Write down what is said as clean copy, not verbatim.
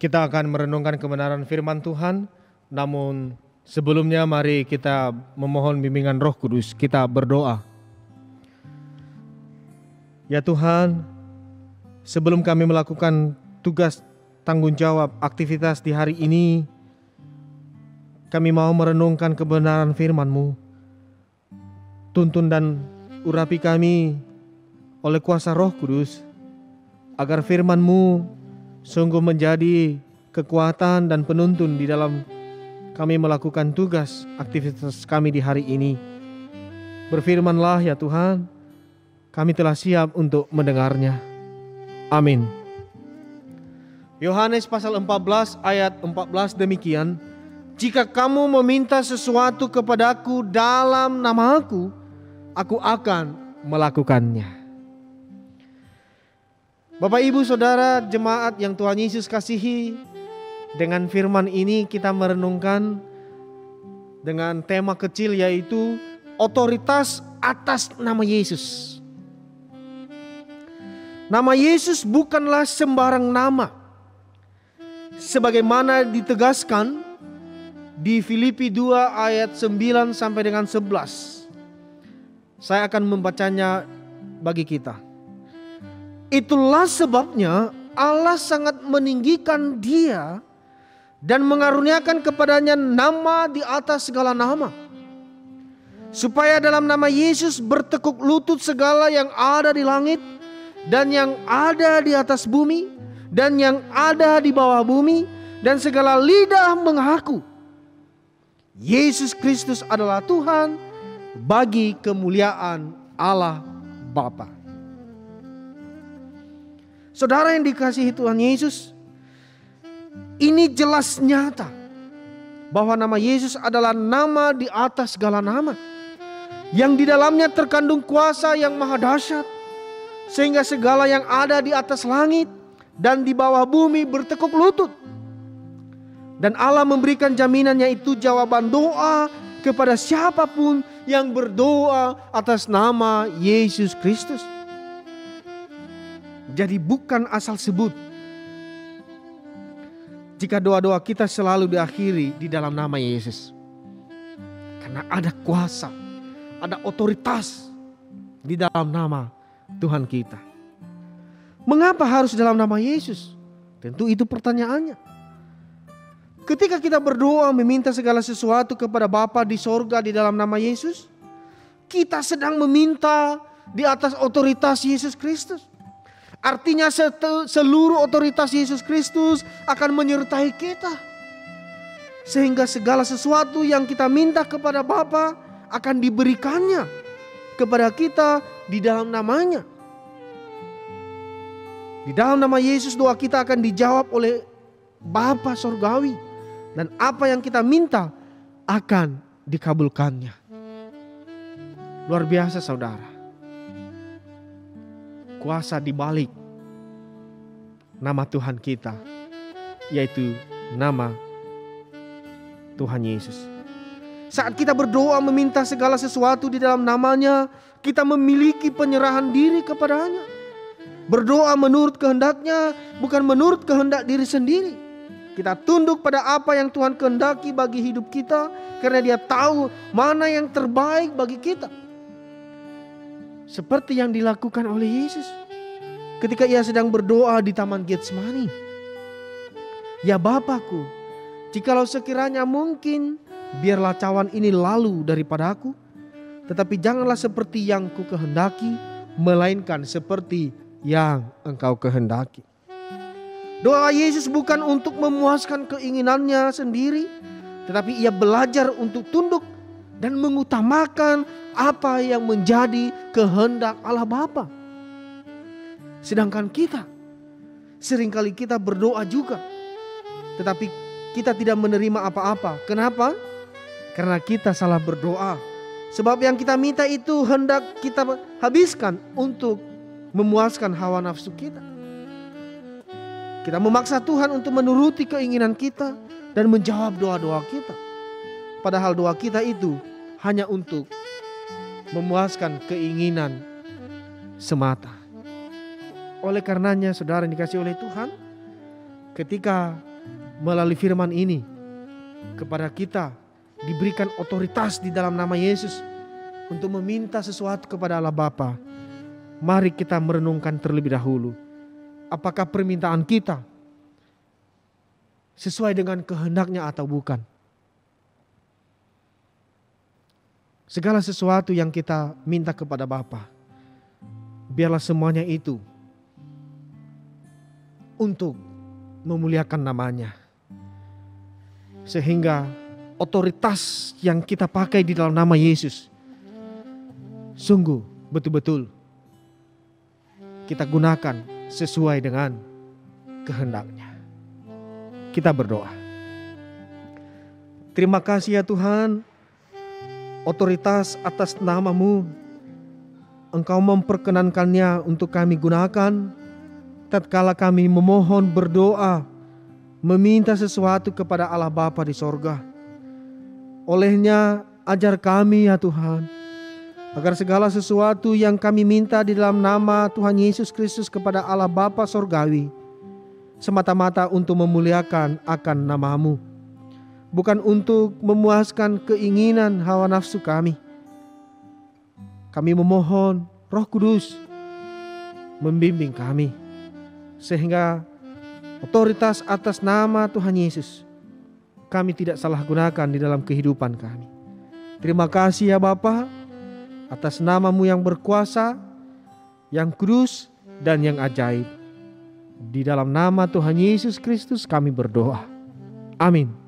Kita akan merenungkan kebenaran firman Tuhan, namun sebelumnya mari kita memohon bimbingan Roh Kudus. Kita berdoa. Ya Tuhan, sebelum kami melakukan tugas tanggung jawab aktivitas di hari ini, kami mau merenungkan kebenaran firman-Mu. Tuntun dan urapi kami oleh kuasa Roh Kudus, agar firman-Mu sungguh menjadi kekuatan dan penuntun di dalam kami melakukan tugas aktivitas kami di hari ini. Berfirmanlah ya Tuhan, kami telah siap untuk mendengarnya. Amin. Yohanes pasal 14 ayat 14 demikian. Jika kamu meminta sesuatu kepadaku dalam nama aku akan melakukannya. Bapak Ibu Saudara jemaat yang Tuhan Yesus kasihi, dengan firman ini kita merenungkan dengan tema kecil, yaitu otoritas atas nama Yesus. Nama Yesus bukanlah sembarang nama, sebagaimana ditegaskan di Filipi 2 ayat 9 sampai dengan 11. Saya akan membacanya bagi kita. Itulah sebabnya Allah sangat meninggikan Dia dan mengaruniakan kepadanya nama di atas segala nama, supaya dalam nama Yesus bertekuk lutut segala yang ada di langit dan yang ada di atas bumi dan yang ada di bawah bumi, dan segala lidah mengaku Yesus Kristus adalah Tuhan, bagi kemuliaan Allah Bapa. Saudara yang dikasihi Tuhan Yesus, ini jelas nyata bahwa nama Yesus adalah nama di atas segala nama, yang di dalamnya terkandung kuasa yang maha dahsyat, sehingga segala yang ada di atas langit dan di bawah bumi bertekuk lutut. Dan Allah memberikan jaminan, yaitu jawaban doa kepada siapapun yang berdoa atas nama Yesus Kristus. Jadi bukan asal sebut. Jika doa-doa kita selalu diakhiri di dalam nama Yesus. Karena ada kuasa, ada otoritas di dalam nama Tuhan kita. Mengapa harus dalam nama Yesus? Tentu itu pertanyaannya. Ketika kita berdoa meminta segala sesuatu kepada Bapa di sorga di dalam nama Yesus, kita sedang meminta di atas otoritas Yesus Kristus. Artinya seluruh otoritas Yesus Kristus akan menyertai kita, sehingga segala sesuatu yang kita minta kepada Bapa akan diberikannya kepada kita di dalam namanya. Di dalam nama Yesus doa kita akan dijawab oleh Bapa Sorgawi, dan apa yang kita minta akan dikabulkannya. Luar biasa saudara. Kuasa di balik nama Tuhan kita, yaitu nama Tuhan Yesus. Saat kita berdoa meminta segala sesuatu di dalam namanya, kita memiliki penyerahan diri kepadanya. Berdoa menurut kehendaknya, bukan menurut kehendak diri sendiri. Kita tunduk pada apa yang Tuhan kehendaki bagi hidup kita, karena Dia tahu mana yang terbaik bagi kita. Seperti yang dilakukan oleh Yesus ketika Ia sedang berdoa di Taman Getsemani. Ya Bapakku, jikalau sekiranya mungkin, biarlah cawan ini lalu daripada aku, tetapi janganlah seperti yang ku kehendaki, melainkan seperti yang Engkau kehendaki. Doa Yesus bukan untuk memuaskan keinginannya sendiri, tetapi Ia belajar untuk tunduk dan mengutamakan apa yang menjadi kehendak Allah Bapa. Sedangkan kita, seringkali kita berdoa juga, tetapi kita tidak menerima apa-apa. Kenapa? Karena kita salah berdoa. Sebab yang kita minta itu hendak kita habiskan untuk memuaskan hawa nafsu kita. Kita memaksa Tuhan untuk menuruti keinginan kita dan menjawab doa-doa kita. Padahal doa kita itu hanya untuk memuaskan keinginan semata. Oleh karenanya saudara yang dikasihi oleh Tuhan, ketika melalui firman ini kepada kita diberikan otoritas di dalam nama Yesus untuk meminta sesuatu kepada Allah Bapa. Mari kita merenungkan terlebih dahulu. Apakah permintaan kita sesuai dengan kehendaknya atau bukan? Segala sesuatu yang kita minta kepada Bapa, biarlah semuanya itu untuk memuliakan namanya. Sehingga otoritas yang kita pakai di dalam nama Yesus sungguh betul-betul kita gunakan sesuai dengan kehendaknya. Kita berdoa. Terima kasih ya Tuhan, otoritas atas nama-Mu Engkau memperkenankannya untuk kami gunakan tatkala kami memohon, berdoa, meminta sesuatu kepada Allah Bapa di sorga. Olehnya ajar kami ya Tuhan, agar segala sesuatu yang kami minta di dalam nama Tuhan Yesus Kristus kepada Allah Bapa Sorgawi semata-mata untuk memuliakan akan nama-Mu, bukan untuk memuaskan keinginan hawa nafsu kami. Kami memohon Roh Kudus membimbing kami, sehingga otoritas atas nama Tuhan Yesus kami tidak salah gunakan di dalam kehidupan kami. Terima kasih ya Bapa, atas nama-Mu yang berkuasa, yang kudus, dan yang ajaib. Di dalam nama Tuhan Yesus Kristus kami berdoa. Amin.